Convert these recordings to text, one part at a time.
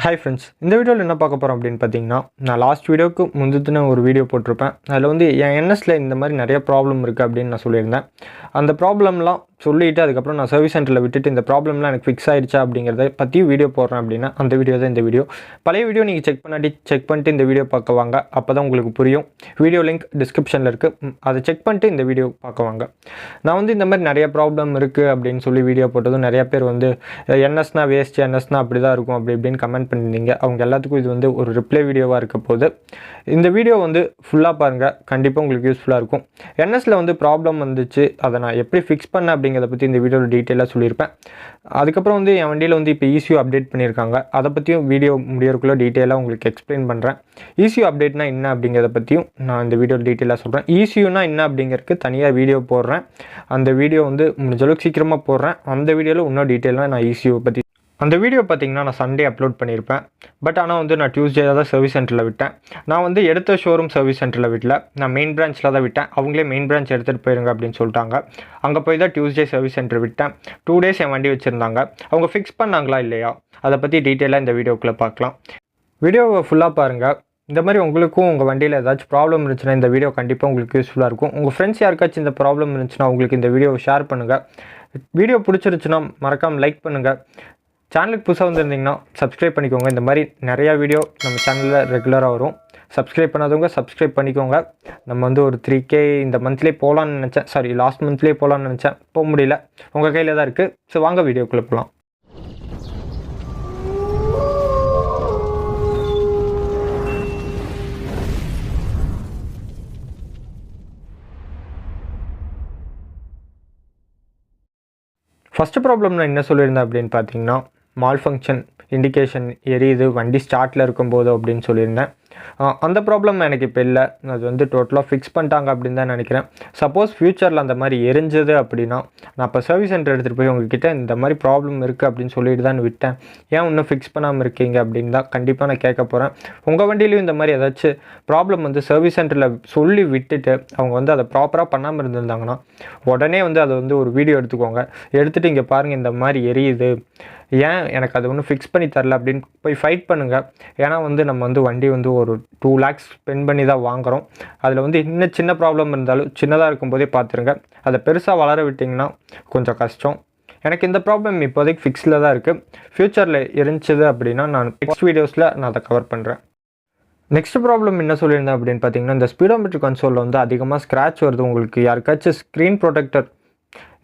Hi friends, இந்த வீடியோவில் என்ன பார்க்க போகிறோம் அப்படின்னு பார்த்தீங்கன்னா, நான் லாஸ்ட் வீடியோவுக்கு முந்தின ஒரு வீடியோ போட்டிருப்பேன். அதில் வந்து என் என்எஸில் இந்த மாதிரி நிறைய ப்ராப்ளம் இருக்குது அப்படின்னு நான் சொல்லியிருந்தேன். அந்த ப்ராப்ளம்லாம் சொல்லிவிட்டு அதுக்கப்புறம் நான் சர்வீஸ் சென்டரில் விட்டுட்டு இந்த ப்ராப்ளம்லாம் எனக்கு ஃபிக்ஸ் ஆகிடுச்சா அப்படிங்கிறத பற்றி வீடியோ போடுறேன் அப்படின்னா அந்த வீடியோ தான் இந்த வீடியோ. பழைய வீடியோ நீங்கள் செக் பண்ணிட்டு இந்த வீடியோ பார்க்க வாங்க, அப்போ தான் உங்களுக்கு புரியும். வீடியோ லிங்க் டிஸ்கிரிப்ஷனில் இருக்குது, அதை செக் பண்ணிட்டு இந்த வீடியோ பார்க்க வாங்க. நான் வந்து இந்த மாதிரி நிறைய ப்ராப்ளம் இருக்குது அப்படின்னு சொல்லி வீடியோ போட்டதும் நிறைய பேர் வந்து என்எஸ்னா வேஸ்ட், என்எஸ்னா அப்படி தான் இருக்கும் அப்படி இப்படின்னு கமெண்ட் பண்ணியிருந்தீங்க. அவங்க எல்லாத்துக்கும் இது வந்து ஒரு ரிப்ளை வீடியோவாக இருக்க போது இந்த வீடியோ வந்து ஃபுல்லாக பாருங்கள், கண்டிப்பாக உங்களுக்கு யூஸ்ஃபுல்லாக இருக்கும். என்எஸில் வந்து ப்ராப்ளம் வந்துச்சு, அதை நான் எப்படி ஃபிக்ஸ் பண்ணேன் அப்படிங்கிறத பற்றி இந்த வீடியோவில் டீட்டெயிலாக சொல்லியிருப்பேன். அதுக்கப்புறம் வந்து என் வண்டியில் வந்து இப்போ ECU அப்டேட் பண்ணியிருக்காங்க, அதை பற்றியும் வீடியோ முடியறதுக்குள்ளே டீட்டெயிலாக உங்களுக்கு எக்ஸ்பிளைன் பண்ணுறேன். ECU அப்டேட்னா என்ன அப்படிங்கிறத பற்றியும் நான் இந்த வீடியோவில் டீட்டெயிலாக சொல்கிறேன். ECUனா என்ன அப்படிங்கிறதுக்கு தனியாக வீடியோ போடுறேன். அந்த வீடியோ வந்து முடிஞ்சளவுக்கு சீக்கிரமாக போடுறேன். அந்த வீடியோவில் இன்னும் டீட்டெயிலாக நான் ECU பற்றி அந்த வீடியோ பார்த்திங்கன்னா நான் சண்டே அப்லோட் பண்ணியிருப்பேன். பட் ஆனால் வந்து நான் டியூஸ்டே தான் சர்வீஸ் சென்டரில் விட்டேன். நான் வந்து எடுத்த ஷோரூம் சர்வீஸ் சென்டரில் விட்டல, நான் மெயின் பிரான்ச்சில் தான் விட்டேன். அவங்களே மெயின் பிரான்ச் எடுத்துகிட்டு போயிருங்க அப்படின்னு சொல்லிட்டாங்க. அங்கே போய் தான் டியூஸ்டே சர்வீஸ் சென்டர் விட்டேன். 2 days என் வண்டி வச்சுருந்தாங்க. அவங்க ஃபிக்ஸ் பண்ணாங்களா இல்லையா அதை பற்றி டீட்டெயிலாக இந்த வீடியோக்குள்ளே பார்க்கலாம். வீடியோவை ஃபுல்லாக பாருங்கள். இந்த மாதிரி உங்களுக்கும் உங்கள் வண்டியில் ஏதாச்சும் ப்ராப்ளம் இருந்துச்சுன்னா இந்த வீடியோ கண்டிப்பாக உங்களுக்கு யூஸ்ஃபுல்லாக இருக்கும். உங்கள் ஃப்ரெண்ட்ஸ் யாருக்காச்சும் இந்த ப்ராப்ளம் இருந்துச்சுன்னா உங்களுக்கு இந்த வீடியோவை ஷேர் பண்ணுங்கள். வீடியோ பிடிச்சிருச்சுன்னா மறக்காமல் லைக் பண்ணுங்கள். சேனலுக்கு புதுசாக வந்துருந்தீங்கன்னா சப்ஸ்கிரைப் பண்ணிக்கோங்க. இந்த மாதிரி நிறையா வீடியோ நம்ம சேனலில் ரெகுலராக வரும். சப்ஸ்கிரைப் பண்ணாதவங்க சப்ஸ்கிரைப் பண்ணிக்கோங்க. நம்ம வந்து ஒரு 3K இந்த மந்த்லேயே போகலான்னு நினச்சேன், லாஸ்ட் மந்த்லேயே போகலான்னு நினச்சேன், போக முடியல. உங்கள் கையில் தான் இருக்குது. ஸோ வாங்க வீடியோக்குள்ளே போகலாம். ஃபஸ்ட்டு ப்ராப்ளம் நான் என்ன சொல்லியிருந்தேன் அப்படின்னு பார்த்தீங்கன்னா, மால் ஃபங்க்ஷன் இண்டிகேஷன் எரியுது வண்டி ஸ்டார்ட்டில் இருக்கும்போது அப்படின்னு சொல்லியிருந்தேன். அந்த ப்ராப்ளம் எனக்கு இப்போ இல்லை. அது வந்து டோட்டலாக ஃபிக்ஸ் பண்ணிட்டாங்க அப்படின்னு தான் நினைக்கிறேன். சப்போஸ் ஃப்யூச்சரில் அந்த மாதிரி எரிஞ்சது அப்படின்னா நான் இப்போ சர்வீஸ் சென்டர் எடுத்துகிட்டு போய் உங்ககிட்ட இந்த மாதிரி ப்ராப்ளம் இருக்குது அப்படின்னு சொல்லிட்டு தான் விட்டேன், ஏன் இன்னும் ஃபிக்ஸ் பண்ணாமல் இருக்கீங்க அப்படின்னு தான் கண்டிப்பாக நான் கேட்க போகிறேன். உங்கள் வண்டியிலையும் இந்த மாதிரி ஏதாச்சும் ப்ராப்ளம் வந்து சர்வீஸ் சென்டரில் சொல்லி விட்டுட்டு அவங்க வந்து அதை ப்ராப்பராக பண்ணாமல் இருந்திருந்தாங்கன்னா உடனே வந்து அதை வந்து ஒரு வீடியோ எடுத்துக்கோங்க. எடுத்துகிட்டு இங்கே பாருங்கள் இந்த மாதிரி எரியுது, ஏன் எனக்கு அது ஒன்றும் ஃபிக்ஸ் பண்ணி தரல அப்படின்னு போய் ஃபைட் பண்ணுங்கள். ஏன்னா வந்து நம்ம வந்து வண்டி வந்து ஒரு 2 lakhs ஸ்பெண்ட் பண்ணி தான் வாங்குகிறோம். அதில் வந்து இன்னும் சின்ன ப்ராப்ளம் இருந்தாலும் சின்னதாக இருக்கும்போதே பார்த்துருங்க. அதை பெருசாக வளர விட்டிங்கன்னா கொஞ்சம் கஷ்டம். எனக்கு இந்த ப்ராப்ளம் இப்போதைக்கு ஃபிக்ஸில் தான் இருக்குது. ஃப்யூச்சரில் இருந்துச்சு அப்படின்னா நான் நெக்ஸ்ட் வீடியோஸில் நான் அதை கவர் பண்ணுறேன். நெக்ஸ்ட் ப்ராப்ளம் என்ன சொல்லியிருந்தேன் அப்படின்னு பார்த்தீங்கன்னா, இந்த ஸ்பீடோமீட்டர் கன்சோலில் வந்து அதிகமாக ஸ்க்ராட்ச் வருது. உங்களுக்கு யாருக்காச்சும் ஸ்க்ரீன் ப்ரொடெக்டர்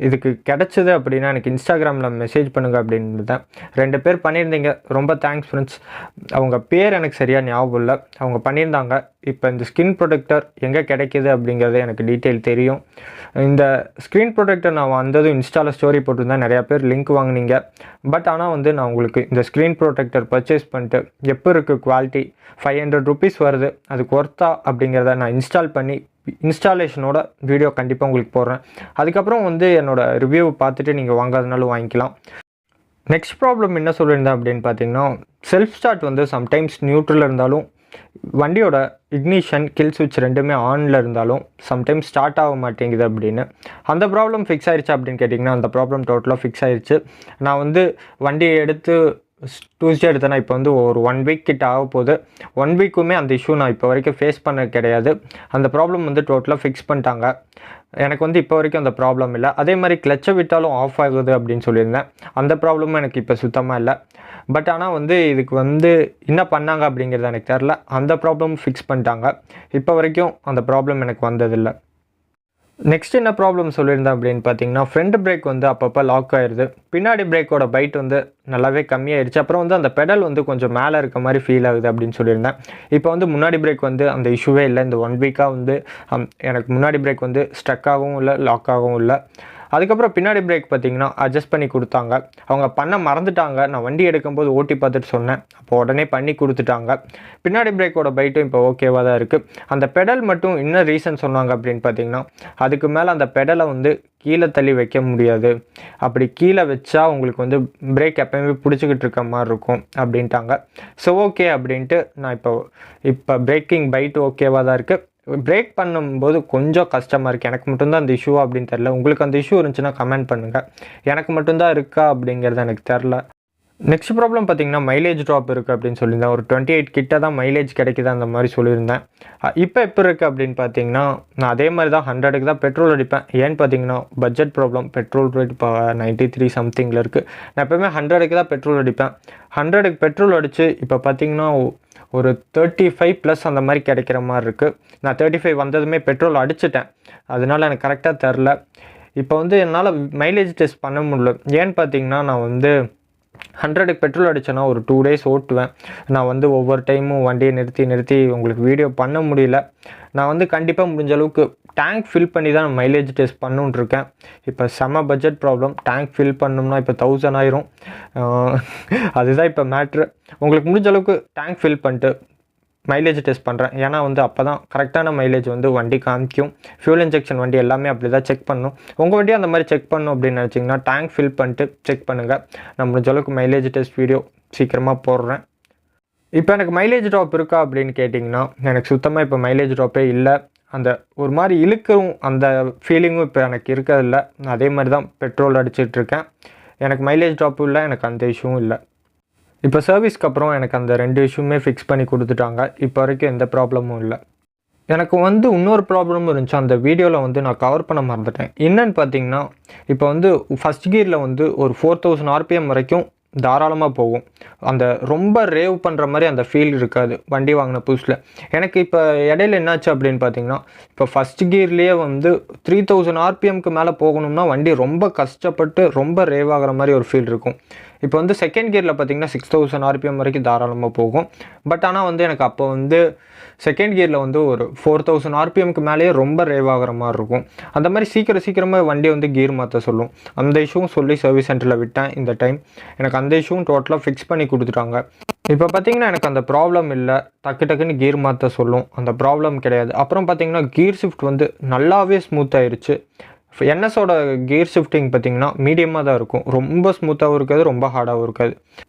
இதுக்கு கிடச்சிது அப்படின்னா எனக்கு இன்ஸ்டாகிராமில் மெசேஜ் பண்ணுங்கள் அப்படின்னு தான் 2 பேர் பண்ணியிருந்தீங்க. ரொம்ப தேங்க்ஸ் ஃப்ரெண்ட்ஸ். அவங்க பேர் எனக்கு சரியாக ஞாபகம் இல்லை, அவங்க பண்ணியிருந்தாங்க. இப்போ இந்த ஸ்கின் ப்ரொடெக்டர் எங்கே கிடைக்கிது அப்படிங்கிறது எனக்கு டீட்டெயில் தெரியும். இந்த ஸ்க்ரீன் ப்ரொடெக்டர் நான் வந்ததும் இன்ஸ்டாவில் ஸ்டோரி போட்டிருந்தேன், நிறையா பேர் லிங்க் வாங்கினீங்க. பட் ஆனால் வந்து நான் உங்களுக்கு இந்த ஸ்க்ரீன் ப்ரொடெக்டர் பர்ச்சேஸ் பண்ணிட்டு எப்போ இருக்குது குவாலிட்டி, 500 rupees வருது, அதுக்கு ஒர்த்தா அப்படிங்கிறத நான் இன்ஸ்டால் பண்ணி இன்ஸ்டாலேஷனோட வீடியோ கண்டிப்பாக உங்களுக்கு போடுறேன். அதுக்கப்புறம் வந்து என்னோடய ரிவ்யூவை பார்த்துட்டு நீங்கள் வாங்காதனாலும் வாங்கிக்கலாம். நெக்ஸ்ட் ப்ராப்ளம் என்ன சொல்லியிருந்தேன் அப்படின்னு பார்த்தீங்கன்னா, செல்ஃப் ஸ்டார்ட் வந்து சம்டைம்ஸ் நியூட்ரலில் இருந்தாலும் வண்டியோட இக்னிஷன் கில் சுவிட்ச் ரெண்டுமே ஆனில் இருந்தாலும் சம்டைம்ஸ் ஸ்டார்ட் ஆக மாட்டேங்குது அப்படின்னு. அந்த ப்ராப்ளம் ஃபிக்ஸ் ஆயிடுச்சு அப்படின்னு கேட்டிங்கன்னா அந்த ப்ராப்ளம் டோட்டலாக ஃபிக்ஸ் ஆயிடுச்சு. நான் வந்து வண்டியை எடுத்து டியூஸ்டே எடுத்தேன்னா இப்போ வந்து ஒரு 1 week கிட்ட ஆக போகுது. 1 weekமே அந்த இஷ்யூ நான் இப்போ வரைக்கும் ஃபேஸ் பண்ண கிடையாது. அந்த ப்ராப்ளம் வந்து டோட்டலாக ஃபிக்ஸ் பண்ணிட்டாங்க. எனக்கு வந்து இப்போ வரைக்கும் அந்த ப்ராப்ளம் இல்லை. அதே மாதிரி கிளச்சை விட்டாலும் ஆஃப் ஆகுது அப்படின்னு சொல்லியிருந்தேன், அந்த ப்ராப்ளமும் எனக்கு இப்போ சுத்தமாக இல்லை. பட் ஆனால் வந்து இதுக்கு வந்து என்ன பண்ணாங்க அப்படிங்கிறது எனக்கு தெரில. அந்த ப்ராப்ளம் ஃபிக்ஸ் பண்ணிட்டாங்க. இப்போ வரைக்கும் அந்த ப்ராப்ளம் எனக்கு வந்ததில்லை. நெக்ஸ்ட் என்ன ப்ராப்ளம் சொல்லியிருந்தேன் அப்படின்னு பார்த்தீங்கன்னா, ஃப்ரண்ட் பிரேக் வந்து அப்பப்போ லாக் ஆகிடுது. பின்னாடி பிரேக்கோட பைட் வந்து நல்லாவே கம்மியாயிடுச்சு. அப்புறம் வந்து அந்த பெடல் வந்து கொஞ்சம் மேலே இருக்க மாதிரி ஃபீல் ஆகுது அப்படின்னு சொல்லியிருந்தேன். இப்போ வந்து முன்னாடி பிரேக் வந்து அந்த இஷ்யூவே இல்லை. இந்த 1 week வந்து எனக்கு முன்னாடி பிரேக் வந்து ஸ்ட்ரக்காகவும் இல்லை, லாக்காகவும் இல்லை. அதுக்கப்புறம் பின்னாடி பிரேக் பார்த்திங்கன்னா அட்ஜஸ்ட் பண்ணி கொடுத்தாங்க. அவங்க பண்ண மறந்துட்டாங்க. நான் வண்டி எடுக்கும்போது ஓட்டி பார்த்துட்டு சொன்னேன், அப்போ உடனே பண்ணி கொடுத்துட்டாங்க. பின்னாடி பிரேக்கோட பைட்டும் இப்போ ஓகேவாக தான் இருக்குது. அந்த பெடல் மட்டும் என்ன ரீசன் சொன்னாங்க அப்படின்னு பார்த்தீங்கன்னா, அதுக்கு மேலே அந்த பெடலை வந்து கீழே தள்ளி வைக்க முடியாது, அப்படி கீழே வச்சா உங்களுக்கு வந்து பிரேக் எப்போயுமே பிடிச்சிக்கிட்டு இருக்க மாதிரி இருக்கும் அப்படின்ட்டாங்க. ஸோ ஓகே அப்படின்ட்டு நான் இப்போ பிரேக்கிங் பைட்டு ஓகேவாக தான் இருக்குது. பிரேக் பண்ணும்போது கொஞ்சம் கஷ்டமாக இருக்குது. எனக்கு மட்டும்தான் அந்த இஷ்யூ அப்படின்னு தெரில. உங்களுக்கு அந்த இஷ்யூ இருந்துச்சுன்னா கமெண்ட் பண்ணுங்கள். எனக்கு மட்டும்தான் இருக்கா அப்படிங்கிறது எனக்கு தெரில. நெக்ஸ்ட் ப்ராப்ளம் பார்த்தீங்கன்னா மைலேஜ் ட்ராப் இருக்குது அப்படின்னு சொல்லியிருந்தேன். ஒரு 28 கிட்ட தான் மைலேஜ் கிடைக்குது அந்த மாதிரி சொல்லியிருந்தேன். இப்போ எப்படி இருக்குது அப்படின்னு பார்த்தீங்கன்னா நான் அதே மாதிரி தான் 100க்கு தான் பெட்ரோல் அடிப்பேன். ஏன்னு பார்த்தீங்கன்னா பட்ஜெட் ப்ராப்ளம். பெட்ரோல் ரேட் இப்போ 93 சம்திங்கில் இருக்குது. நான் எப்போவுமே 100க்கு தான் பெட்ரோல் அடிப்பேன். 100க்கு பெட்ரோல் அடித்து இப்போ பார்த்தீங்கன்னா ஒரு 35+ அந்த மாதிரி கிடைக்கிற மாதிரி இருக்குது. நான் 35 வந்ததுமே பெட்ரோல் அடிச்சிட்டேன். அதனால எனக்கு கரெக்டாக தெரில. இப்போ வந்து என்னால் மைலேஜ் டெஸ்ட் பண்ண முடியல. ஏன்னு பார்த்தீங்கன்னா நான் வந்து 100க்கு பெட்ரோல் அடித்தேன்னா ஒரு 2 டேஸ் ஓட்டுவேன். நான் வந்து ஒவ்வொரு டைமும் வண்டியை நிறுத்தி உங்களுக்கு வீடியோ பண்ண முடியல. நான் வந்து கண்டிப்பாக முடிஞ்ச அளவுக்கு டேங்க் ஃபில் பண்ணி தான் மைலேஜ் டெஸ்ட் பண்ணணுன்னு இருக்கேன். இப்போ செம பட்ஜெட் ப்ராப்ளம். டேங்க் ஃபில் பண்ணணும்னா இப்போ 1000 ஆயிரும். அதுதான் இப்போ மேட்ரு. உங்களுக்கு முடிஞ்ச அளவுக்கு டேங்க் ஃபில் பண்ணிட்டு மைலேஜ் டெஸ்ட் பண்ணுறேன். ஏன்னா வந்து அப்போ தான் கரெக்டான மைலேஜ் வந்து வண்டி காமிக்கும். ஃபியூல் இன்ஜெக்ஷன் வண்டி எல்லாமே அப்படி தான் செக் பண்ணணும். உங்கள் வண்டியை அந்த மாதிரி செக் பண்ணணும் அப்படின்னு நினச்சிங்கன்னா டேங்க் ஃபில் பண்ணிட்டு செக் பண்ணுங்கள். நான் முடிஞ்ச அளவுக்கு மைலேஜ் டெஸ்ட் வீடியோ சீக்கிரமாக போடுறேன். இப்போ எனக்கு மைலேஜ் ட்ராப் இருக்கா அப்படின்னு கேட்டிங்கன்னா எனக்கு சுத்தமாக இப்போ மைலேஜ் ட்ராப்பே இல்லை. அந்த ஒரு மாதிரி இழுக்கவும் அந்த ஃபீலிங்கும் இப்போ எனக்கு இருக்கிறதில்ல. அதே மாதிரி தான் பெட்ரோல் அடிச்சிட்ருக்கேன். எனக்கு மைலேஜ் ட்ராப்பும் இல்லை, எனக்கு அந்த இஷ்யூவும் இல்லை. இப்போ சர்வீஸ்க்கு அப்புறம் எனக்கு அந்த 2 இஷ்யூமே ஃபிக்ஸ் பண்ணி கொடுத்துட்டாங்க. இப்போ வரைக்கும் எந்த ப்ராப்ளமும் இல்லை. எனக்கு வந்து இன்னொரு ப்ராப்ளமும் இருந்துச்சு. அந்த வீடியோவில் வந்து நான் கவர் பண்ண மறந்துட்டேன். என்னன்னு பார்த்தீங்கன்னா இப்போ வந்து ஃபஸ்ட் கியரில் வந்து ஒரு 4000 RPM வரைக்கும் தாராளமாக போகும். அந்த ரொம்ப ரேவ் பண்ணுற மாதிரி அந்த ஃபீல் இருக்காது வண்டி வாங்கின புதுசில். எனக்கு இப்போ இடையில என்னாச்சு அப்படின்னு பார்த்தீங்கன்னா இப்போ ஃபஸ்ட் கியர்லேயே வந்து 3000 RPMக்கு மேலே போகணும்னா வண்டி ரொம்ப கஷ்டப்பட்டு ரொம்ப ரேவ் ஆகிற மாதிரி ஒரு ஃபீல் இருக்கும். இப்போ வந்து செகண்ட் கியரில் பார்த்தீங்கன்னா 6000 RPM வரைக்கும் தாராளமாக போகும். பட் ஆனால் வந்து எனக்கு அப்போ வந்து செகண்ட் கியரில் வந்து ஒரு 4000 RPMக்கு மேலேயே ரொம்ப ரேவ் ஆகிற மாதிரி இருக்கும். அந்த மாதிரி சீக்கிரமாக வண்டி வந்து கியர் மாற்ற சொல்லும். அந்த இஷ்யூவும் சொல்லி சர்வீஸ் சென்டரில் விட்டேன். இந்த டைம் எனக்கு அந்த இஷ்யூவும் டோட்டலாக ஃபிக்ஸ் பண்ணி கொடுத்துட்டாங்க. இப்போ பார்த்தீங்கன்னா எனக்கு அந்த ப்ராப்ளம் இல்லை. டக்குன்னு கியர் மாற்ற சொல்லும். அந்த ப்ராப்ளம் கிடையாது. அப்புறம் பார்த்தீங்கன்னா கியர் ஷிஃப்ட் வந்து நல்லாவே ஸ்மூத் ஆயிடுச்சு. என்எஸோட கியர் ஷிஃப்டிங் பார்த்தீங்கன்னா மீடியமாக தான் இருக்கும். ரொம்ப ஸ்மூத்தாகவும் இருக்காது, ரொம்ப ஹார்டாகவும் இருக்காது.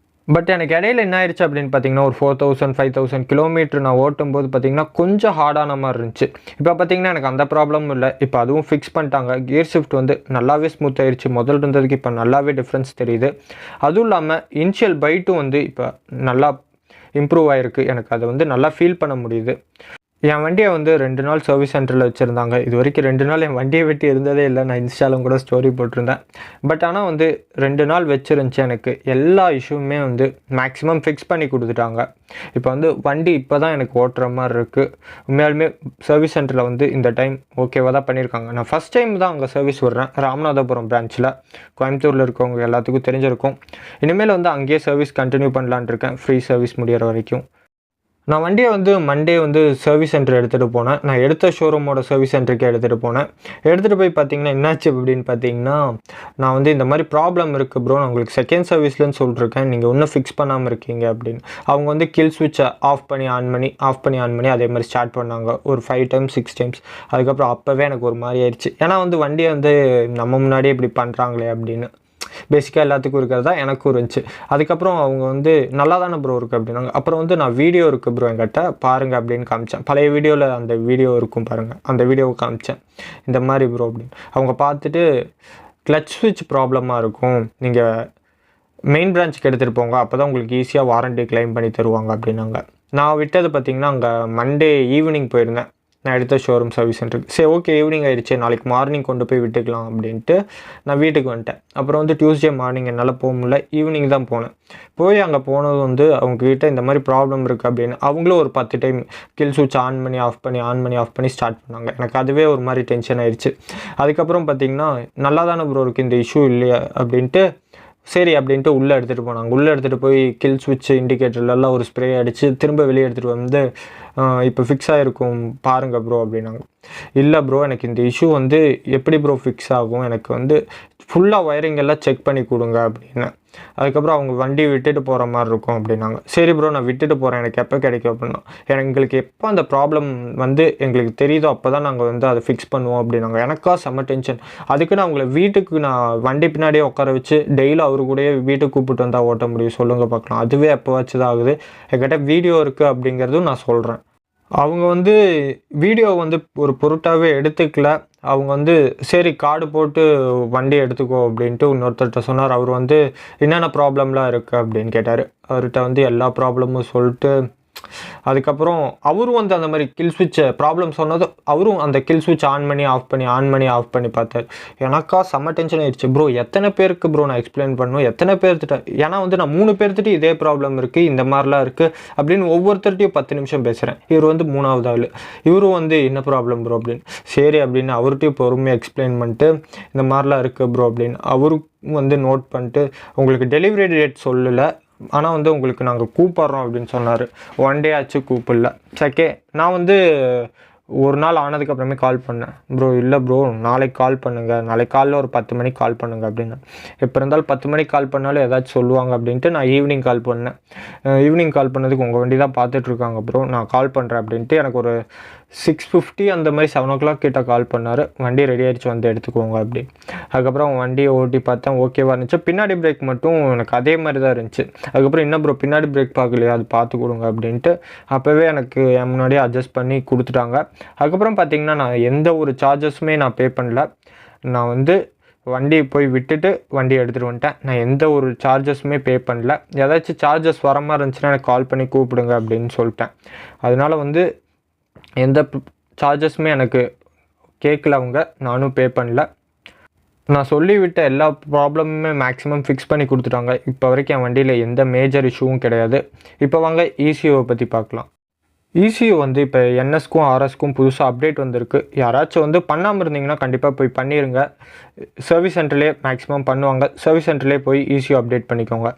பட் எனக்கு இடையில என்ன ஆயிடுச்சு அப்படின்னு பார்த்தீங்கன்னா ஒரு 4000 5000 கிலோமீட்டர் நான் ஓட்டும்போது பார்த்தீங்கன்னா கொஞ்சம் ஹார்டான மாதிரி இருந்துச்சு. இப்போ பார்த்தீங்கன்னா எனக்கு அந்த ப்ராப்ளமும் இல்லை. இப்போ அதுவும் ஃபிக்ஸ் பண்ணிட்டாங்க. கியர் ஷிஃப்ட் வந்து நல்லாவே ஸ்மூத் ஆயிடுச்சு. முதல்ல இருந்ததுக்கு இப்போ நல்லாவே டிஃப்ரென்ஸ் தெரியுது. அதுவும் இல்லாமல் இனிஷியல் பைட்டும் வந்து இப்போ நல்லா இம்ப்ரூவ் ஆகிருக்கு. எனக்கு அதை வந்து நல்லா ஃபீல் பண்ண முடியுது. என் வண்டியை வந்து 2 நாள் சர்வீஸ் சென்டரில் வச்சுருந்தாங்க. இது வரைக்கும் 2 நாள் என் வண்டியை விட்டு இருந்ததே இல்லை. நான் இன்ஸ்டாலும் கூட ஸ்டோரி போட்டிருந்தேன். பட் ஆனால் வந்து 2 நாள் வச்சுருந்துச்சு. எனக்கு எல்லா இஷ்யூமே வந்து மேக்ஸிமம் ஃபிக்ஸ் பண்ணி கொடுத்துட்டாங்க. இப்போ வந்து வண்டி இப்போ தான் எனக்கு ஓட்டுற மாதிரி இருக்குது. உண்மையாலுமே சர்வீஸ் சென்டரில் வந்து இந்த டைம் ஓகேவாக தான் பண்ணியிருக்காங்க. நான் ஃபஸ்ட் டைம் தான் அங்கே சர்வீஸ் விடுறேன். ராமநாதபுரம் பிரான்ச்சில். கோயம்புத்தூரில் இருக்கவங்க எல்லாத்துக்கும் தெரிஞ்சிருக்கும். இனிமேல் வந்து அங்கேயே சர்வீஸ் கண்டினியூ பண்ணலான் இருக்கேன். ஃப்ரீ சர்வீஸ் முடிகிற வரைக்கும். நான் வண்டியை வந்து மண்டே வந்து சர்வீஸ் சென்டர் எடுத்துகிட்டு போனேன். நான் எடுத்த ஷோரூமோட சர்வீஸ் சென்டருக்கு எடுத்துகிட்டு போனேன். எடுத்துகிட்டு போய் பார்த்தீங்கன்னா என்னாச்சு அப்படின்னு பார்த்தீங்கன்னா நான் வந்து இந்த மாதிரி ப்ராப்ளம் இருக்குது ப்ரோ, நான் உங்களுக்கு செகண்ட் சர்வீஸ்லன்னு சொல்லிட்டுருக்கேன், நீங்கள் இன்னும் ஃபிக்ஸ் பண்ணாமல் இருக்கீங்க அப்படின்னு. அவங்க வந்து கில் ஸ்விட்சை ஆஃப் பண்ணி ஆன் பண்ணி அதே மாதிரி ஸ்டார்ட் பண்ணாங்க ஒரு 5 டைம்ஸ் 6 டைம்ஸ். அதுக்கப்புறம் அப்போவே எனக்கு ஒரு மாதிரி ஆயிடுச்சு. ஏன்னா வந்து வண்டியை வந்து நம்ம முன்னாடியே இப்படி பண்ணுறாங்களே அப்படின்னு பேசிக்காக எல்லாத்துக்கும் இருக்கிறதா எனக்கும் இருந்துச்சு. அதுக்கப்புறம் அவங்க வந்து நல்லா தானே ப்ரோ இருக்குது அப்படின்னாங்க. அப்புறம் வந்து நான் வீடியோ இருக்குது ப்ரோ என்கிட்ட பாருங்கள் அப்படின்னு காமிச்சேன். பழைய வீடியோவில் அந்த வீடியோ இருக்கும் பாருங்கள், அந்த வீடியோவை காமிச்சேன். இந்த மாதிரி ப்ரோ அப்படின்னு அவங்க பார்த்துட்டு கிளச் ஸ்விட்ச் ப்ராப்ளமாக இருக்கும், நீங்கள் மெயின் பிரான்ச்சுக்கு எடுத்துகிட்டு போங்க, அப்போ தான் உங்களுக்கு ஈஸியாக வாரண்டி கிளைம் பண்ணி தருவாங்க அப்படின்னாங்க. நான் விட்டது பார்த்திங்கன்னா அங்கே மண்டே ஈவினிங் போயிருந்தேன். நான் எடுத்த ஷோரூம் சர்வீஸ் சென்டருக்கு. சரி ஓகே ஈவினிங் ஆகிடுச்சு, நாளைக்கு மார்னிங் கொண்டு போய் விட்டுக்கலாம் அப்படின்ட்டு நான் வீட்டுக்கு வந்துட்டேன். அப்புறம் வந்து டியூஸ்டே மார்னிங் என்னால் போக முடியல, ஈவினிங் தான் போனேன். போய் அங்கே போனது வந்து அவங்கக்கிட்ட இந்த மாதிரி ப்ராப்ளம் இருக்குது அப்படின்னு அவங்களும் ஒரு 10 டைம் கில் ஸ்விட்ச் ஆன் பண்ணி ஆஃப் பண்ணி ஸ்டார்ட் பண்ணாங்க. எனக்கு அதுவே ஒரு மாதிரி டென்ஷன் ஆயிடுச்சு. அதுக்கப்புறம் பார்த்திங்கன்னா நல்லா தானே ப்ரோ இருக்குது, இந்த இஷ்யூ இல்லையா அப்படின்ட்டு சரி அப்படின்ட்டு உள்ளே எடுத்துகிட்டு போனாங்க. உள்ளே எடுத்துகிட்டு போய் கில் ஸ்விட்ச் இண்டிகேட்டர்லாம் ஒரு ஸ்ப்ரே அடித்து திரும்ப வெளியே எடுத்துகிட்டு வந்து இப்போ ஃபிக்ஸ் ஆகிருக்கும் பாருங்கள் ப்ரோ அப்படின்னாங்க. இல்லை ப்ரோ எனக்கு இந்த இஷ்யூ வந்து எப்படி ப்ரோ ஃபிக்ஸ் ஆகும், எனக்கு வந்து ஃபுல்லாக ஒயரிங் எல்லாம் செக் பண்ணி கொடுங்க அப்படின்னு. அதுக்கப்புறம் அவங்க வண்டி விட்டுட்டு போகிற மாதிரி இருக்கும் அப்படின்னாங்க. சரி ப்ரோ நான் விட்டுட்டு போகிறேன், எனக்கு எப்போ கிடைக்கும் அப்படின்னா. எங்களுக்கு எப்போ அந்த ப்ராப்ளம் வந்து எங்களுக்கு தெரியுதோ அப்போ தான் நாங்கள் வந்து அதை ஃபிக்ஸ் பண்ணுவோம் அப்படின்னாங்க. எனக்கா செம்ம டென்ஷன். அதுக்கு நான் அவங்கள வீட்டுக்கு நான் வண்டி பின்னாடியே உட்கார வச்சு டெய்லி அவரு கூடயே வீட்டுக்கு கூப்பிட்டு வந்தால் ஓட்ட முடியும் சொல்லுங்கள் பார்க்கலாம். அதுவே எப்போ வச்சுதான் ஆகுது. என்கிட்ட வீடியோ இருக்குது அப்படிங்கிறதும் நான் சொல்கிறேன். அவங்க வந்து வீடியோ வந்து ஒரு பொருட்டாவே எடுத்துக்கல. அவங்க வந்து சரி கார்டு போட்டு வண்டி எடுத்துக்கோ அப்படின்ட்டு இன்னொருத்தர்ட்ட சொன்னார். அவர் வந்து என்னென்ன ப்ராப்ளம்லாம் இருக்குது அப்படின்னு கேட்டார். அவர்கிட்ட வந்து எல்லா ப்ராப்ளமும் சொல்லிட்டு அதுக்கப்புறம் அவரும் வந்து அந்த மாதிரி கில் ஸ்விட்சை ப்ராப்ளம் சொன்னது அவரும் அந்த கில் ஸ்விட்ச் ஆன் பண்ணி ஆஃப் பண்ணி பார்த்தார். எனக்கா செம்ம டென்ஷன் ஆயிடுச்சு. ப்ரோ எத்தனை பேருக்கு ப்ரோ நான் எக்ஸ்பிளைன் பண்ணணும், எத்தனை பேர்த்திட்ட, ஏன்னா வந்து நான் 3 பேர்த்திட்ட இதே ப்ராப்ளம் இருக்குது, இந்த மாதிரிலாம் இருக்குது அப்படின்னு ஒவ்வொருத்தர்ட்டையும் 10 நிமிஷம் பேசுகிறேன். இவர் வந்து 3வது ஆள். இவரும் வந்து என்ன ப்ராப்ளம் ப்ரோ அப்படின்னு சரி அப்படின்னு அவர்கிட்டையும் பொறுமையாக எக்ஸ்பிளைன் பண்ணிட்டு இந்த மாதிரிலாம் இருக்குது ப்ரோ அப்படின்னு அவரும் வந்து நோட் பண்ணிட்டு உங்களுக்கு டெலிவரி டேட் சொல்லலை, ஆனால் வந்து உங்களுக்கு நாங்கள் கூப்பிட்றோம் அப்படின்னு சொன்னார். 1 டே ஆச்சு கூப்பிடல. சக்கே நான் வந்து ஒரு நாள் ஆனதுக்கப்புறமே கால் பண்ணேன். ப்ரோ இல்லை ப்ரோ நாளைக்கு கால் பண்ணுங்கள், நாளைக்கு காலைல ஒரு 10 மணிக்கு கால் பண்ணுங்கள் அப்படின்னு. எப்போ இருந்தாலும் 10 மணிக்கு கால் பண்ணாலும் ஏதாச்சும் சொல்லுவாங்க அப்படின்ட்டு நான் ஈவினிங் கால் பண்ணேன். ஈவினிங் கால் பண்ணதுக்கு உங்கள் வண்டி தான் பார்த்துட்ருக்காங்க ப்ரோ, நான் கால் பண்ணுறேன் அப்படின்ட்டு எனக்கு ஒரு 6:50 அந்த மாதிரி 7 o'clock கிட்ட கால் பண்ணார். வண்டி ரெடி ஆகிடுச்சு வந்து எடுத்துக்கோங்க அப்படி. அதுக்கப்புறம் வண்டியை ஓட்டி பார்த்தேன், ஓகேவா இருந்துச்சு. பின்னாடி பிரேக் மட்டும் எனக்கு அதே மாதிரி தான் இருந்துச்சு. அதுக்கப்புறம் என்ன ப்ரோ பின்னாடி பிரேக் பார்க்கலையா, அது பார்த்து கொடுங்க அப்படின்ட்டு அப்போவே எனக்கு என் முன்னாடியே அட்ஜஸ்ட் பண்ணி கொடுத்துட்டாங்க. அதுக்கப்புறம் பார்த்தீங்கன்னா நான் எந்த ஒரு சார்ஜஸுமே நான் பே பண்ணல. நான் வந்து வண்டியை போய் விட்டுட்டு வண்டியை எடுத்துகிட்டு வந்துட்டேன். நான் எந்த ஒரு சார்ஜஸுமே பே பண்ணல. ஏதாச்சும் சார்ஜஸ் வர மாதிரி இருந்துச்சுன்னா எனக்கு கால் பண்ணி கூப்பிடுங்க அப்படின்னு சொல்லிட்டேன். அதனால வந்து எந்த சார்ஜஸுமே எனக்கு கேட்கல அவங்க, நானும் பே பண்ணல. நான் சொல்லிவிட்ட எல்லா ப்ராப்ளமுமே மேக்ஸிமம் ஃபிக்ஸ் பண்ணி கொடுத்துட்டாங்க. இப்போ வரைக்கும் என் வண்டியில் எந்த மேஜர் இஷ்யூவும் கிடையாது. இப்போ வாங்க ECUவை பற்றி பார்க்கலாம். ECU வந்து இப்போ NSக்கும் RSக்கும் புதுசாக அப்டேட் வந்திருக்கு. யாராச்சும் வந்து பண்ணாமல் இருந்தீங்கன்னா கண்டிப்பாக போய் பண்ணிடுங்க. சர்வீஸ் சென்டர்லேயே மேக்ஸிமம் பண்ணுவாங்க. சர்வீஸ் சென்டர்லேயே போய் ECU அப்டேட் பண்ணிக்கோங்க.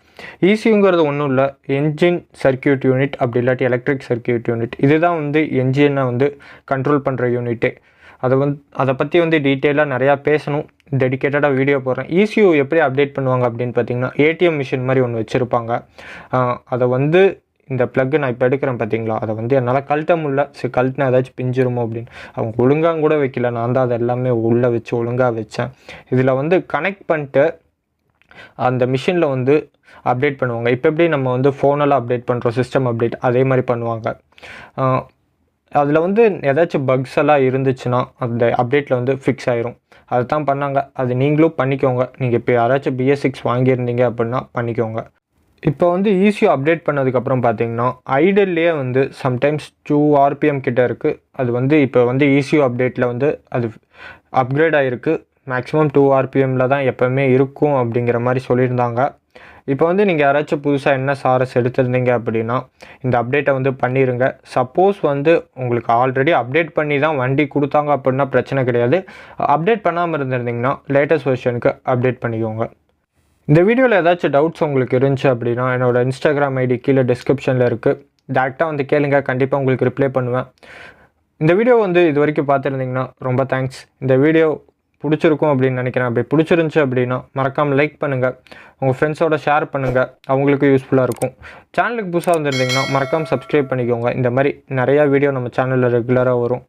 ECUங்கிறது ஒன்றும் இல்லை, என்ஜின் சர்க்கியூட் யூனிட் அப்படி இல்லாட்டி எலக்ட்ரிக் சர்க்கியூட் யூனிட். இதுதான் வந்து என்ஜினை வந்து கண்ட்ரோல் பண்ணுற யூனிட்டே. அதை பற்றி வந்து டீட்டெயிலாக நிறையா பேசணும், டெடிக்கேட்டடாக வீடியோ போடுறேன். ECU எப்படி அப்டேட் பண்ணுவாங்க அப்படின்னு பார்த்தீங்கன்னா ATM மிஷின் மாதிரி ஒன்று வச்சுருப்பாங்க. அதை வந்து இந்த ப்ளக்கு நான் இப்போ எடுக்கிறேன் பார்த்தீங்களா, அதை வந்து என்னால் கழட்ட முடியல. சரி கழட்டினா ஏதாச்சும் பிஞ்சிருமோ அப்படின்னு. அவங்க ஒழுங்காக கூட வைக்கல, நான் தான் அதை எல்லாமே உள்ளே வச்சு ஒழுங்காக வச்சேன். இதில் வந்து கனெக்ட் பண்ணிட்டு அந்த மிஷினில் வந்து அப்டேட் பண்ணுவாங்க. இப்போ எப்படி நம்ம வந்து ஃபோனெல்லாம் அப்டேட் பண்ணுறோம், சிஸ்டம் அப்டேட் அதே மாதிரி பண்ணுவாங்க. அதில் வந்து ஏதாச்சும் பக்ஸ் எல்லாம் இருந்துச்சுன்னா அந்த அப்டேட்டில் வந்து ஃபிக்ஸ் ஆயிரும். அதை தான் பண்ணாங்க. அது நீங்களும் பண்ணிக்கோங்க. நீங்கள் இப்போ யாராச்சும் BS6 வாங்கியிருந்தீங்க அப்படின்னா பண்ணிக்கோங்க. இப்போ வந்து ECU அப்டேட் பண்ணதுக்கப்புறம் பார்த்தீங்கன்னா ஐடல்லையே வந்து சம்டைம்ஸ் 2 RPM கிட்ட இருக்குது. அது வந்து இப்போ வந்து ECU அப்டேட்டில் வந்து அது அப்கிரேட் ஆகிருக்கு. மேக்ஸிமம் 2 RPMல தான் எப்போவுமே இருக்கும் அப்படிங்கிற மாதிரி சொல்லியிருந்தாங்க. இப்போ வந்து நீங்கள் யாராச்சும் புதுசாக NS/RS எடுத்திருந்தீங்க அப்படின்னா இந்த அப்டேட்டை வந்து பண்ணிடுங்க. சப்போஸ் வந்து உங்களுக்கு ஆல்ரெடி அப்டேட் பண்ணி தான் வண்டி கொடுத்தாங்க அப்படின்னா பிரச்சனை கிடையாது. அப்டேட் பண்ணாமல் இருந்திருந்தீங்கன்னா லேட்டஸ்ட் வெர்ஷனுக்கு அப்டேட் பண்ணிக்கோங்க. இந்த வீடியோவில் ஏதாச்சும் டவுட்ஸ் உங்களுக்கு இருந்துச்சு அப்படின்னா என்னோடய Instagram ID கீழே டிஸ்கிரிப்ஷனில் இருக்குது. டேரெக்டாக வந்து கேளுங்க, கண்டிப்பாக உங்களுக்கு ரிப்ளை பண்ணுவேன். இந்த வீடியோ வந்து இது வரைக்கும் பார்த்துருந்தீங்கன்னா ரொம்ப தேங்க்ஸ். இந்த வீடியோ பிடிச்சிருக்கும் அப்படின்னு நினைக்கிறேன். அப்படி பிடிச்சிருந்துச்சி அப்படின்னா மறக்காமல் லைக் பண்ணுங்கள், உங்கள் ஃப்ரெண்ட்ஸோட ஷேர் பண்ணுங்கள், அவங்களுக்கு யூஸ்ஃபுல்லாக இருக்கும். சேனலுக்கு புதுசாக வந்துருந்தீங்கன்னா மறக்காமல் சப்ஸ்கிரைப் பண்ணிக்கோங்க. இந்த மாதிரி நிறையா வீடியோ நம்ம சேனலில் ரெகுலராக வரும்.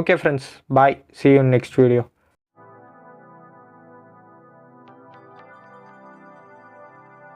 Okay friends, bye, see you in next video.